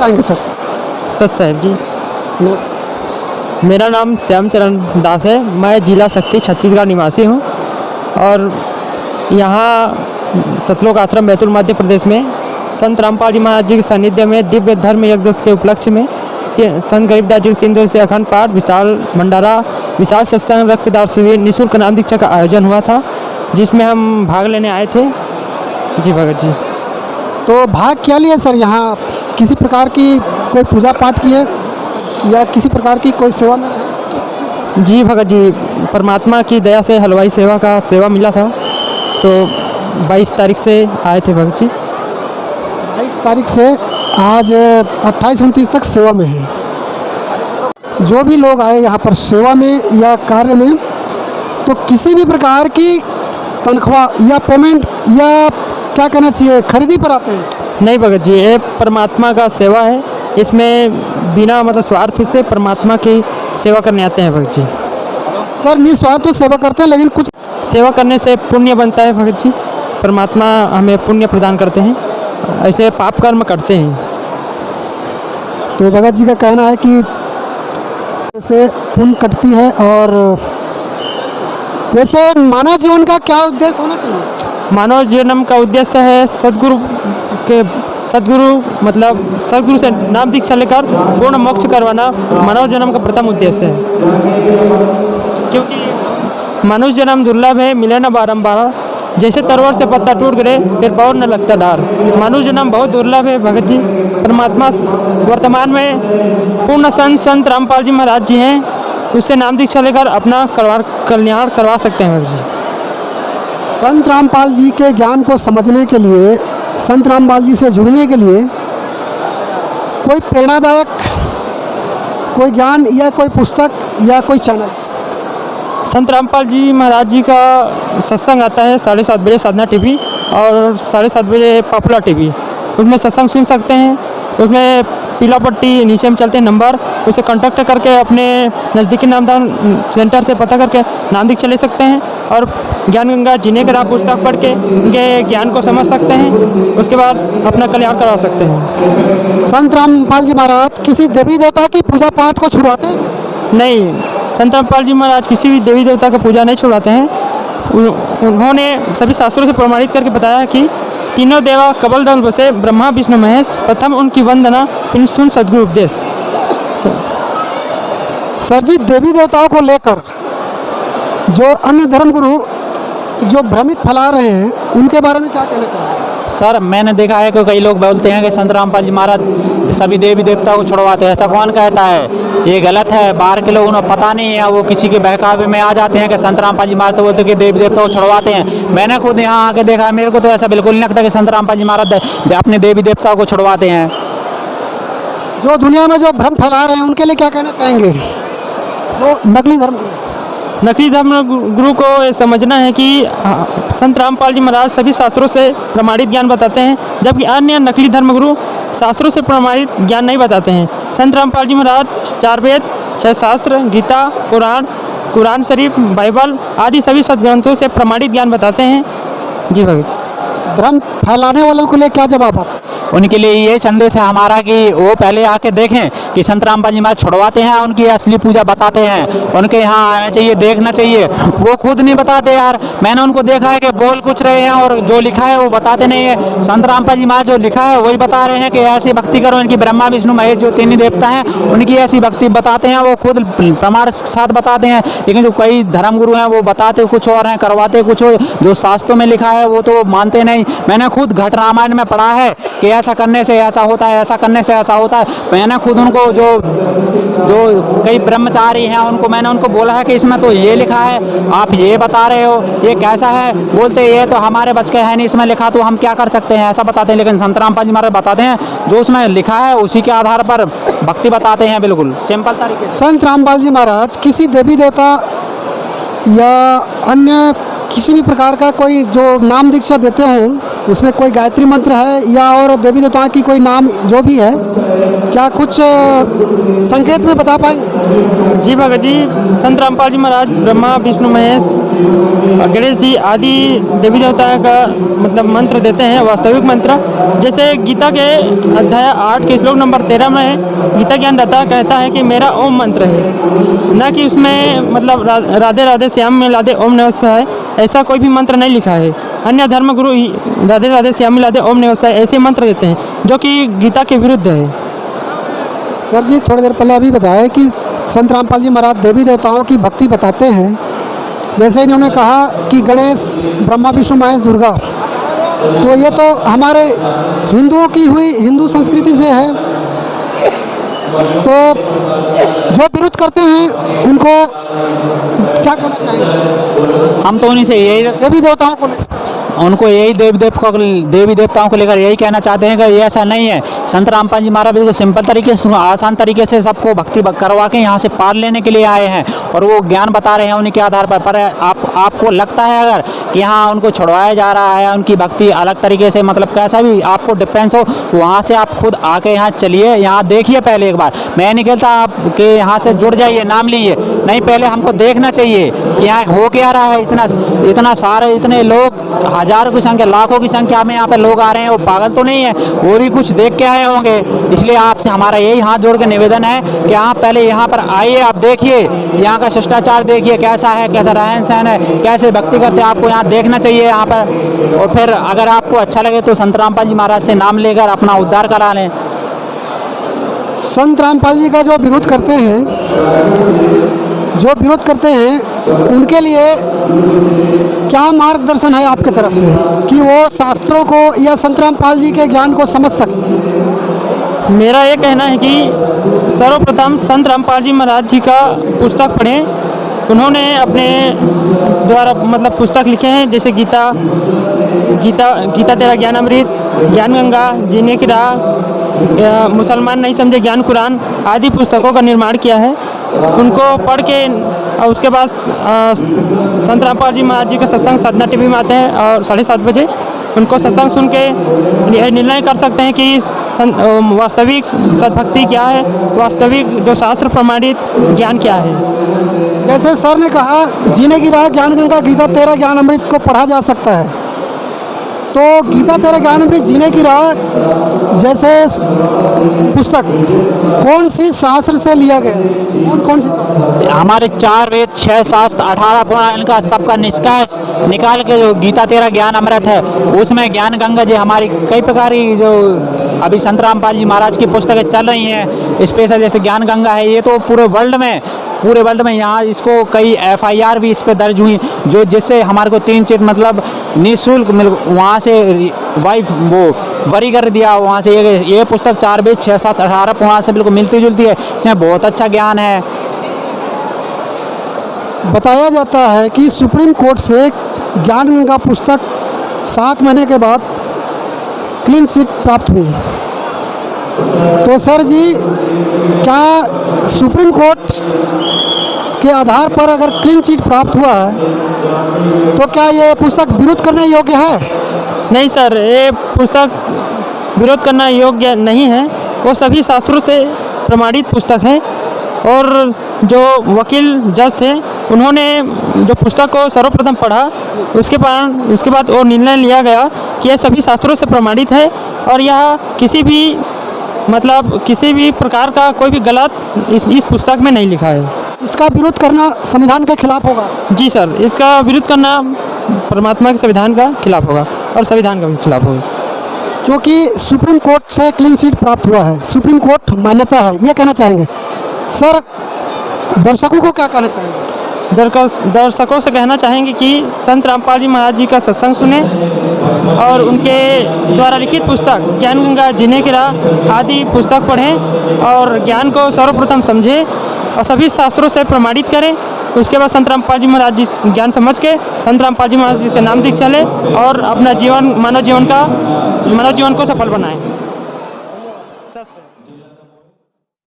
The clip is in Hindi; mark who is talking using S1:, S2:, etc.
S1: चाहेंगे सर?
S2: सच साहब जी,
S1: नमस्कार।
S2: मेरा नाम श्यामचरण दास है। मैं जिला शक्ति छत्तीसगढ़ निवासी हूँ और यहाँ सतलोक आश्रम बैतूल मध्य प्रदेश में संत रामपाल जी महाराज जी के सानिध्य में दिव्य धर्म यज्ञ दिवस के उपलक्ष्य में संत गरीबदास जी के 3 दिवसीय अखंड पाठ, विशाल भंडारा, विशाल सत्संग, रक्तदान शिविर, निःशुल्क नाम दीक्षा का आयोजन हुआ था, जिसमें हम भाग लेने आए थे। जी भगत जी।
S1: तो भाग क्या लिया सर? यहाँ किसी प्रकार की कोई पूजा पाठ की है या किसी प्रकार की कोई सेवा में रहे?
S2: जी भगत जी, परमात्मा की दया से हलवाई सेवा का सेवा मिला था, तो 22 तारीख से आए थे भगत जी।
S1: 22 तारीख से आज 28-29 तक सेवा में है। जो भी लोग आए यहाँ पर सेवा में या कार्य में, तो किसी भी प्रकार की तनख्वाह या पेमेंट या क्या कहना चाहिए, खरीदी पर आते हैं?
S2: नहीं भगत जी, ये परमात्मा का सेवा है, इसमें बिना मतलब स्वार्थ से परमात्मा की सेवा करने आते हैं भगत जी।
S1: सर निस्वार्थ तो सेवा करते हैं, लेकिन कुछ
S2: सेवा करने से पुण्य बनता है भगत जी, परमात्मा हमें पुण्य प्रदान करते हैं, ऐसे पाप कर्म करते हैं।
S1: तो भगत जी का कहना है कि जैसे पुण्य कटती है। और वैसे मानव जीवन का क्या उद्देश्य होना चाहिए?
S2: मानव जन्म का उद्देश्य है सदगुरु मतलब सदगुरु से नाम दीक्षा लेकर पूर्ण मोक्ष करवाना मानव जन्म का प्रथम उद्देश्य है, क्योंकि मानव जन्म दुर्लभ है, मिले न बारंबार, जैसे तरवर से पत्ता टूट गए फिर पौर न लगता डार। मानव जन्म बहुत दुर्लभ है भगत जी। परमात्मा वर्तमान में पूर्ण संत रामपाल जी महाराज जी हैं, उससे नाम दीक्षा लेकर अपना कल्याण करवा सकते हैं भगत जी।
S1: संत रामपाल जी के ज्ञान को समझने के लिए, संत रामपाल जी से जुड़ने के लिए कोई प्रेरणादायक कोई ज्ञान या कोई पुस्तक या कोई चैनल?
S2: संत रामपाल जी महाराज जी का सत्संग आता है 7:30 बजे साधना टीवी और 7:30 बजे पॉपुलर टीवी, उसमें सत्संग सुन सकते हैं। उसमें पीला पट्टी नीचे में चलते हैं नंबर, उसे कांटेक्ट करके अपने नज़दीकी नामदान सेंटर से पता करके नाम दीक्षा ले सकते हैं और ज्ञान गंगा जीने के राह पुस्तक पढ़ के उनके ज्ञान को समझ सकते हैं, उसके बाद अपना कल्याण करवा सकते हैं।
S1: संत रामपाल जी महाराज किसी देवी देवता की पूजा पाठ को छुड़वाते हैं?
S2: नहीं, संत रामपाल जी महाराज किसी भी देवी देवता का पूजा नहीं छुड़वाते हैं। उन्होंने सभी शास्त्रों से प्रमाणित करके बताया कि तीनों देवा कबल दल बसे, ब्रह्मा विष्णु महेश, प्रथम उनकी वंदना फिर सुन सद्गुरु उपदेश।
S1: सर जी, देवी देवताओं को लेकर जो अन्य धर्मगुरु जो भ्रमित फैला रहे हैं, उनके बारे में क्या कहना चाहिए?
S3: सर मैंने देखा है कि कई लोग बोलते हैं कि संत रामपाल जी महाराज सभी देवी देवताओं को छुड़वाते हैं। ऐसा कौन कहता है? ये गलत है। बाहर के लोग उन्हें पता नहीं है, वो किसी के बहकावे में आ जाते हैं कि संत रामपाल जी महाराज तो बोलते कि देवी देवताओं को छुड़वाते हैं। मैंने खुद यहाँ आके देखा है, मेरे को तो ऐसा बिल्कुल नहीं लगता कि संत रामपाल जी महाराज अपने देवी देवताओं को छुड़वाते हैं।
S1: जो दुनिया में जो भ्रम फैला रहे हैं, उनके लिए क्या कहना चाहेंगे? जो नकली धर्म
S2: गुरु को ये समझना है कि संत रामपाल जी महाराज सभी शास्त्रों से प्रमाणित ज्ञान बताते हैं, जबकि अन्य नकली धर्मगुरु शास्त्रों से प्रमाणित ज्ञान नहीं बताते हैं। संत रामपाल जी महाराज 4 वेद, 6 शास्त्र, गीता, कुरान शरीफ, बाइबल आदि सभी सदग्रंथों से प्रमाणित ज्ञान बताते हैं। जी भगत।
S1: भ्रम फैलाने वालों के लिए क्या जवाब आप?
S3: उनके लिए ये संदेश है हमारा कि वो पहले आके देखें कि संत रामपाल जी महाराज छुड़वाते हैं, उनकी असली पूजा बताते हैं। उनके यहाँ आना चाहिए, देखना चाहिए। वो खुद नहीं बताते यार, मैंने उनको देखा है कि बोल कुछ रहे हैं और जो लिखा है वो बताते नहीं है। संत रामपाल जी महाराज जो लिखा है वही बता रहे हैं कि ऐसी भक्ति करो। इनकी ब्रह्मा विष्णु महेश जो 3 देवता हैं, उनकी ऐसी भक्ति बताते हैं, वो खुद प्रमाण के साथ बताते हैं। लेकिन जो कई धर्मगुरु हैं वो बताते कुछ और हैं, करवाते कुछ और। जो शास्त्रों में लिखा है वो तो मानते नहीं। मैंने खुद घट रामायण में पढ़ा है कि ऐसा करने से ऐसा होता है, ऐसा करने से ऐसा होता है। मैंने खुद उनको जो कई ब्रह्मचारी हैं मैंने उनको बोला है कि इसमें तो ये लिखा है, आप ये बता रहे हो, ये कैसा है? बोलते ये तो हमारे बच के है नहीं, इसमें लिखा तो हम क्या कर सकते हैं, ऐसा बताते हैं। लेकिन संत रामपाल जी महाराज बताते हैं जो उसमें लिखा है उसी के आधार पर भक्ति बताते हैं, बिल्कुल सिंपल तरीके से।
S1: संत रामपाल जी महाराज किसी देवी देवता या अन्य किसी भी प्रकार का कोई जो नाम दीक्षा देते हो उसमें कोई गायत्री मंत्र है या और देवी देवताओं की कोई नाम जो भी है, क्या कुछ संकेत में बता पाएंगे?
S2: जी भगत जी, संत रामपाल जी महाराज ब्रह्मा विष्णु महेश गणेश जी आदि देवी देवता का मतलब मंत्र देते हैं, वास्तविक मंत्र। जैसे गीता के अध्याय 8 के श्लोक नंबर 13 में गीता ज्ञानदाता कहता है कि मेरा ओम मंत्र है, न कि उसमें मतलब राधे राधे श्याम में लादे ओम नमः शिवाय ऐसा कोई भी मंत्र नहीं लिखा है। अन्य धर्म गुरु ही राधे राधे श्याम में लादे ओम नमः शिवाय ऐसे मंत्र देते हैं जो कि गीता के विरुद्ध है।
S1: सर जी, थोड़ी देर पहले अभी बताया कि संत रामपाल जी महाराज देवी देवताओं की भक्ति बताते हैं। जैसे इन्होंने कहा कि गणेश ब्रह्मा विष्णु महेश दुर्गा, तो ये तो हमारे हिंदुओं की हुई हिंदू संस्कृति से है। तो जो विरोध करते हैं उनको क्या करना चाहिए?
S3: हम तो उन्हीं से यही
S1: देवी देवताओं को
S3: उनको यही देवी देवताओं को लेकर यही कहना चाहते हैं कि ये ऐसा नहीं है। संत रामपाल जी महाराज बिल्कुल सिंपल तरीके से, आसान तरीके से सबको भक्ति करवा के यहाँ से पार लेने के लिए आए हैं और वो ज्ञान बता रहे हैं उन्हीं के आधार पर आपको लगता है अगर कि यहाँ उनको छुड़वाया जा रहा है, उनकी भक्ति अलग तरीके से मतलब कैसा भी आपको डिफरेंस हो, वहाँ से आप खुद आके यहाँ चलिए, यहाँ देखिए पहले एक बार। मैं नहीं कहता आप कि यहाँ से जुड़ जाइए, नाम लीजिए, नहीं, पहले हमको देखना चाहिए कि यहाँ हो क्या रहा है। इतना सारे इतने लोग हजारों की संख्या लाखों की संख्या में यहाँ पे लोग आ रहे हैं, वो पागल तो नहीं है, वो भी कुछ देख के आए होंगे। इसलिए आपसे हमारा यही हाथ जोड़ के निवेदन है कि आप पहले यहाँ पर आइए, आप देखिए यहाँ का शिष्टाचार देखिए कैसा है, कैसा रहन सहन है, कैसे भक्ति करते हैं, आपको यहाँ देखना चाहिए यहाँ पर। और फिर अगर आपको अच्छा लगे तो संत रामपाल जी महाराज से नाम लेकर अपना उद्धार करा लें।
S1: संत रामपाल जी का जो विरोध करते हैं उनके लिए क्या मार्गदर्शन है आपके तरफ से कि वो शास्त्रों को या संत रामपाल जी के ज्ञान को समझ सकें?
S2: मेरा ये कहना है कि सर्वप्रथम संत रामपाल जी महाराज जी का पुस्तक पढ़ें। उन्होंने अपने द्वारा मतलब पुस्तक लिखे हैं, जैसे गीता तेरा ज्ञान अमृत, ज्ञान गंगा, जीने की राह, मुसलमान नहीं समझे ज्ञान कुरान आदि पुस्तकों का निर्माण किया है। उनको पढ़ के और उसके बाद संत रामपाल जी महाराज जी का सत्संग साधना टीवी में आते हैं और 7:30 बजे उनको सत्संग सुन के यह निर्णय कर सकते हैं कि वास्तविक सद्भक्ति क्या है, वास्तविक जो शास्त्र प्रमाणित ज्ञान क्या है।
S1: जैसे सर ने कहा जीने की राह, ज्ञान गंगा, गीता तेरा ज्ञान अमृत को पढ़ा जा सकता है, तो गीता तेरा ज्ञान अमृत जीने की राह जैसे पुस्तक कौन सी शास्त्र से लिया गया? कौन सी?
S3: हमारे 4 वेद 6 शास्त्र 18 पुराण, इनका सबका निष्कर्ष निकाल के जो गीता तेरा ज्ञान अमृत है उसमें ज्ञान गंगा जी हमारी कई प्रकार की जो अभी संत रामपाल जी महाराज की पुस्तकें चल रही हैं स्पेशल, जैसे ज्ञान गंगा है, ये तो पूरे वर्ल्ड में यहाँ इसको कई FIR भी इस पे दर्ज हुई, जो जिससे हमारे को 3 चीट मतलब निःशुल्क वहाँ से वाइफ वो वरी कर दिया। वहाँ से ये पुस्तक 4 वेद 6 7 18 पुराण से बिल्कुल मिलती जुलती है, इसमें बहुत अच्छा ज्ञान है।
S1: बताया जाता है कि सुप्रीम कोर्ट से ज्ञान गंगा पुस्तक 7 महीने के बाद क्लीन चिट प्राप्त हुई। तो सर जी, क्या सुप्रीम कोर्ट के आधार पर अगर क्लीन चिट प्राप्त हुआ है तो क्या ये पुस्तक विरोध करने योग्य है?
S2: नहीं सर, ये पुस्तक विरोध करना योग्य नहीं है। वो सभी शास्त्रों से प्रमाणित पुस्तक है और जो वकील जज थे उन्होंने जो पुस्तक को सर्वप्रथम पढ़ा, उसके बाद वो निर्णय लिया गया कि यह सभी शास्त्रों से प्रमाणित है और यह किसी भी प्रकार का कोई भी गलत इस पुस्तक में नहीं लिखा है।
S1: इसका विरोध करना संविधान के खिलाफ होगा?
S2: जी सर, इसका विरोध करना परमात्मा के संविधान का खिलाफ होगा और संविधान का भी खिलाफ होगा,
S1: क्योंकि सुप्रीम कोर्ट से क्लीन चिट प्राप्त हुआ है, सुप्रीम कोर्ट मान्यता है, ये कहना चाहेंगे। सर, दर्शकों को क्या कहना चाहेंगे?
S2: दर्शकों से कहना चाहेंगे कि संत रामपाल जी महाराज जी का सत्संग सुने और उनके द्वारा लिखित पुस्तक ज्ञान गंगा, जीने की राह आदि पुस्तक पढ़ें और ज्ञान को सर्वप्रथम समझें और सभी शास्त्रों से प्रमाणित करें। उसके बाद संत रामपाल जी महाराज जी ज्ञान समझ के संत रामपाल जी महाराज जी से नाम दीक्षा लें और अपना मानव जीवन को सफल बनाएं।